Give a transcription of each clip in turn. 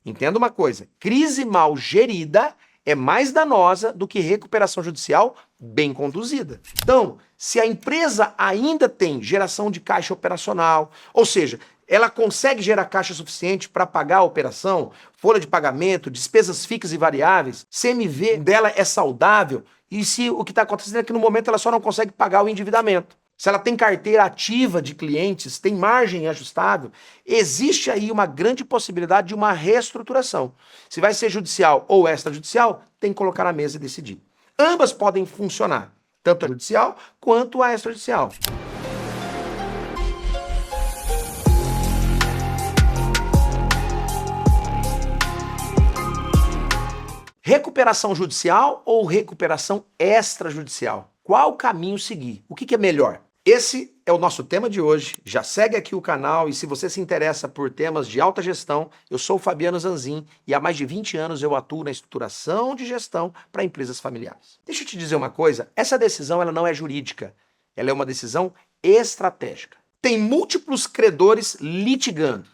Entenda uma coisa, crise mal gerida é mais danosa do que recuperação judicial bem conduzida. Então, se a empresa ainda tem geração de caixa operacional, ou seja, ela consegue gerar caixa suficiente para pagar a operação, folha de pagamento, despesas fixas e variáveis, CMV dela é saudável, e se o que está acontecendo é que no momento ela só não consegue pagar o endividamento. Se ela tem carteira ativa de clientes, tem margem ajustável, existe aí uma grande possibilidade de uma reestruturação. Se vai ser judicial ou extrajudicial, tem que colocar na mesa e decidir. Ambas podem funcionar, tanto a judicial quanto a extrajudicial. Recuperação judicial ou recuperação extrajudicial? Qual caminho seguir? O que é melhor? Esse é o nosso tema de hoje. Já segue aqui o canal e se você se interessa por temas de alta gestão, eu sou o Fabiano Zanzin e há mais de 20 anos eu atuo na estruturação de gestão para empresas familiares. Deixa eu te dizer uma coisa, essa decisão ela não é jurídica, ela é uma decisão estratégica. Tem múltiplos credores litigando,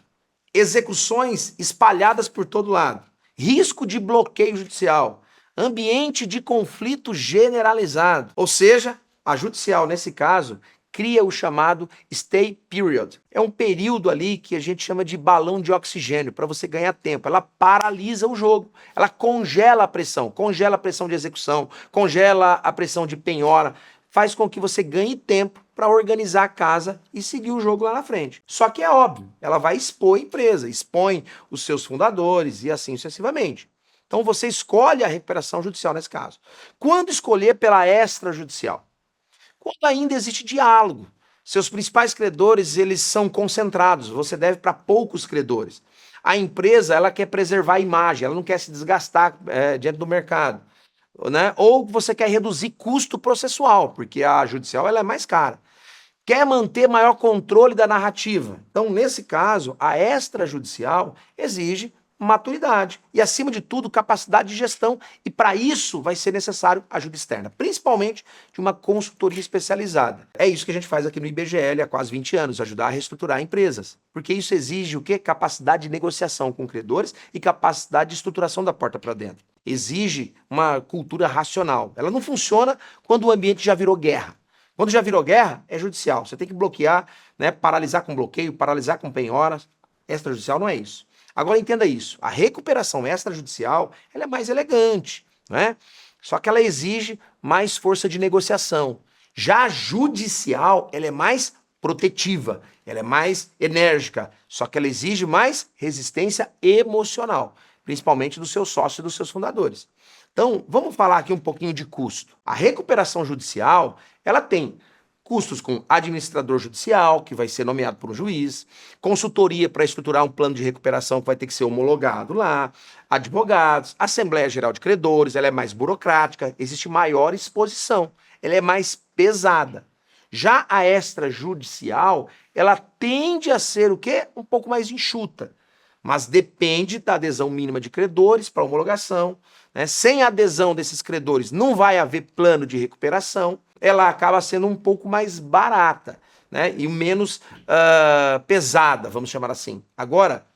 execuções espalhadas por todo lado, risco de bloqueio judicial, ambiente de conflito generalizado, ou seja, a judicial nesse caso cria o chamado stay period. É um período ali que a gente chama de balão de oxigênio, para você ganhar tempo. Ela paralisa o jogo, ela congela a pressão de execução, congela a pressão de penhora, faz com que você ganhe tempo para organizar a casa e seguir o jogo lá na frente. Só que é óbvio, ela vai expor a empresa, expõe os seus fundadores e assim sucessivamente. Então você escolhe a recuperação judicial nesse caso. Quando escolher pela extrajudicial? Quando ainda existe diálogo, seus principais credores eles são concentrados, você deve para poucos credores. A empresa ela quer preservar a imagem, ela não quer se desgastar diante do mercado, né? Ou você quer reduzir custo processual, porque a judicial ela é mais cara. Quer manter maior controle da narrativa. Então, nesse caso, a extrajudicial exige maturidade e, acima de tudo, capacidade de gestão. E, para isso, vai ser necessário ajuda externa, principalmente de uma consultoria especializada. É isso que a gente faz aqui no IBGL há quase 20 anos, ajudar a reestruturar empresas. Porque isso exige o quê? Capacidade de negociação com credores e capacidade de estruturação da porta para dentro. Exige uma cultura racional. Ela não funciona quando o ambiente já virou guerra. Quando já virou guerra, é judicial. Você tem que bloquear, né, paralisar com bloqueio, paralisar com penhoras. Extrajudicial não é isso. Agora entenda isso, a recuperação extrajudicial ela é mais elegante, né? Só que ela exige mais força de negociação. Já a judicial ela é mais protetiva, ela é mais enérgica, só que ela exige mais resistência emocional, principalmente do seu sócio e dos seus fundadores. Então, vamos falar aqui um pouquinho de custo. A recuperação judicial, ela tem custos com administrador judicial, que vai ser nomeado por um juiz, consultoria para estruturar um plano de recuperação que vai ter que ser homologado lá, advogados, Assembleia Geral de Credores, ela é mais burocrática, existe maior exposição, ela é mais pesada. Já a extrajudicial, ela tende a ser o quê? Um pouco mais enxuta, mas depende da adesão mínima de credores para homologação, né? Sem a adesão desses credores não vai haver plano de recuperação, ela acaba sendo um pouco mais barata, né? E menos pesada, vamos chamar assim. Agora,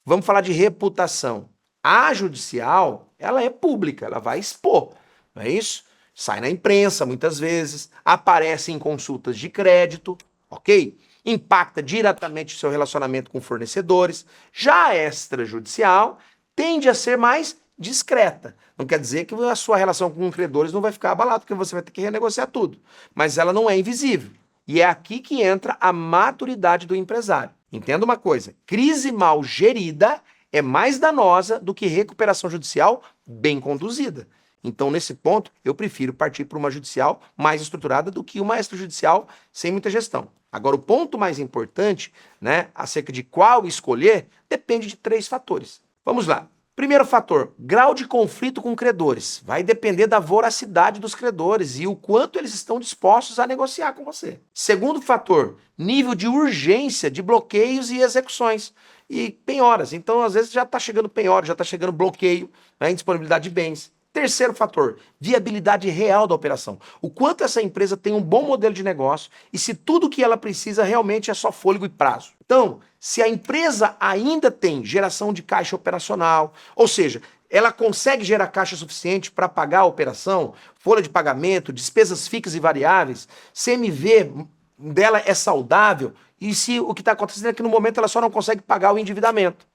vamos falar de reputação. A judicial, ela é pública, ela vai expor, não é isso? Sai na imprensa muitas vezes, aparece em consultas de crédito, ok? Impacta diretamente o seu relacionamento com fornecedores. Já a extrajudicial tende a ser mais discreta. Não quer dizer que a sua relação com credores não vai ficar abalada, porque você vai ter que renegociar tudo. Mas ela não é invisível. E é aqui que entra a maturidade do empresário. Entenda uma coisa, crise mal gerida é mais danosa do que recuperação judicial bem conduzida. Então, nesse ponto, eu prefiro partir para uma judicial mais estruturada do que uma extrajudicial sem muita gestão. Agora, o ponto mais importante, né, acerca de qual escolher, depende de 3 fatores. Vamos lá. Primeiro fator, grau de conflito com credores. Vai depender da voracidade dos credores e o quanto eles estão dispostos a negociar com você. Segundo fator, nível de urgência de bloqueios e execuções e penhoras. Então, às vezes, já está chegando penhora, já está chegando bloqueio, né, indisponibilidade de bens. Terceiro fator, viabilidade real da operação. O quanto essa empresa tem um bom modelo de negócio e se tudo que ela precisa realmente é só fôlego e prazo. Então, se a empresa ainda tem geração de caixa operacional, ou seja, ela consegue gerar caixa suficiente para pagar a operação, folha de pagamento, despesas fixas e variáveis, CMV dela é saudável e se o que está acontecendo é que no momento ela só não consegue pagar o endividamento.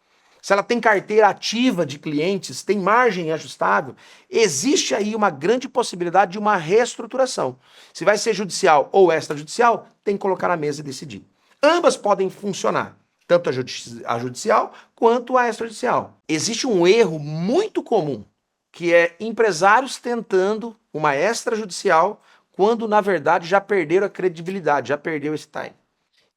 Se ela tem carteira ativa de clientes, tem margem ajustável, existe aí uma grande possibilidade de uma reestruturação. Se vai ser judicial ou extrajudicial, tem que colocar na mesa e decidir. Ambas podem funcionar, tanto a judicial quanto a extrajudicial. Existe um erro muito comum, que é empresários tentando uma extrajudicial quando, na verdade, já perderam a credibilidade, já perdeu esse time.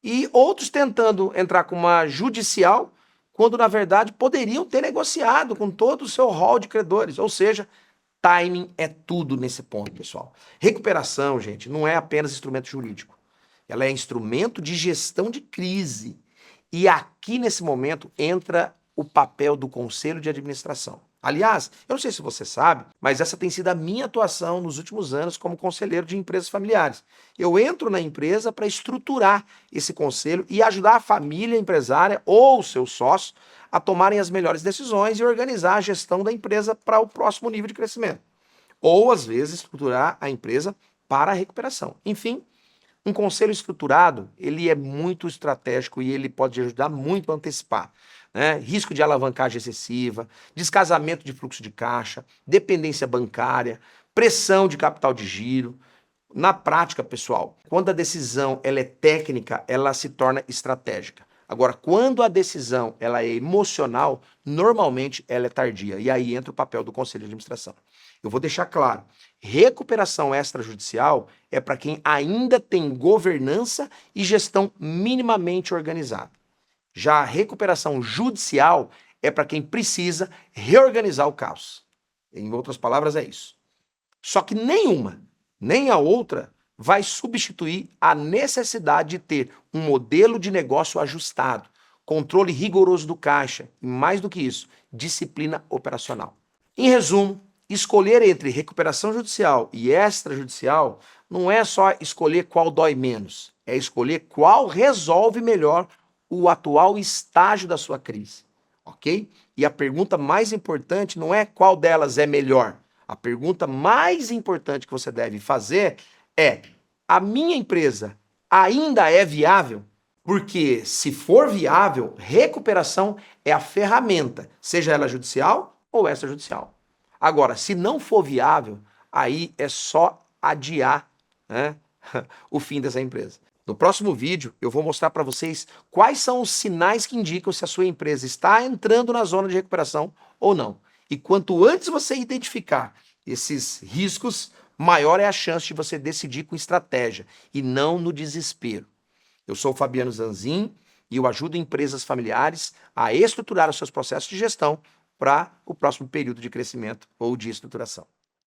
E outros tentando entrar com uma judicial quando, na verdade, poderiam ter negociado com todo o seu hall de credores. Ou seja, timing é tudo nesse ponto, pessoal. Recuperação, gente, não é apenas instrumento jurídico. Ela é instrumento de gestão de crise. E aqui, nesse momento, entra o papel do conselho de administração. Aliás, eu não sei se você sabe, mas essa tem sido a minha atuação nos últimos anos como conselheiro de empresas familiares. Eu entro na empresa para estruturar esse conselho e ajudar a família empresária ou os seus sócios a tomarem as melhores decisões e organizar a gestão da empresa para o próximo nível de crescimento. Ou, às vezes, estruturar a empresa para a recuperação. Enfim, um conselho estruturado, ele é muito estratégico e ele pode ajudar muito a antecipar. Risco de alavancagem excessiva, descasamento de fluxo de caixa, dependência bancária, pressão de capital de giro. Na prática, pessoal, quando a decisão ela é técnica, ela se torna estratégica. Agora, quando a decisão ela é emocional, normalmente ela é tardia. E aí entra o papel do conselho de administração. Eu vou deixar claro, recuperação extrajudicial é para quem ainda tem governança e gestão minimamente organizada. Já a recuperação judicial é para quem precisa reorganizar o caos. Em outras palavras, é isso. Só que nenhuma, nem a outra, vai substituir a necessidade de ter um modelo de negócio ajustado, controle rigoroso do caixa e, mais do que isso, disciplina operacional. Em resumo, escolher entre recuperação judicial e extrajudicial não é só escolher qual dói menos, é escolher qual resolve melhor o atual estágio da sua crise, ok? E a pergunta mais importante não é qual delas é melhor. A pergunta mais importante que você deve fazer é: a minha empresa ainda é viável? Porque se for viável, recuperação é a ferramenta, seja ela judicial ou extrajudicial. Agora, se não for viável, aí é só adiar, o fim dessa empresa. No próximo vídeo, eu vou mostrar para vocês quais são os sinais que indicam se a sua empresa está entrando na zona de recuperação ou não. E quanto antes você identificar esses riscos, maior é a chance de você decidir com estratégia e não no desespero. Eu sou o Fabiano Zanzin e eu ajudo empresas familiares a estruturar os seus processos de gestão para o próximo período de crescimento ou de estruturação.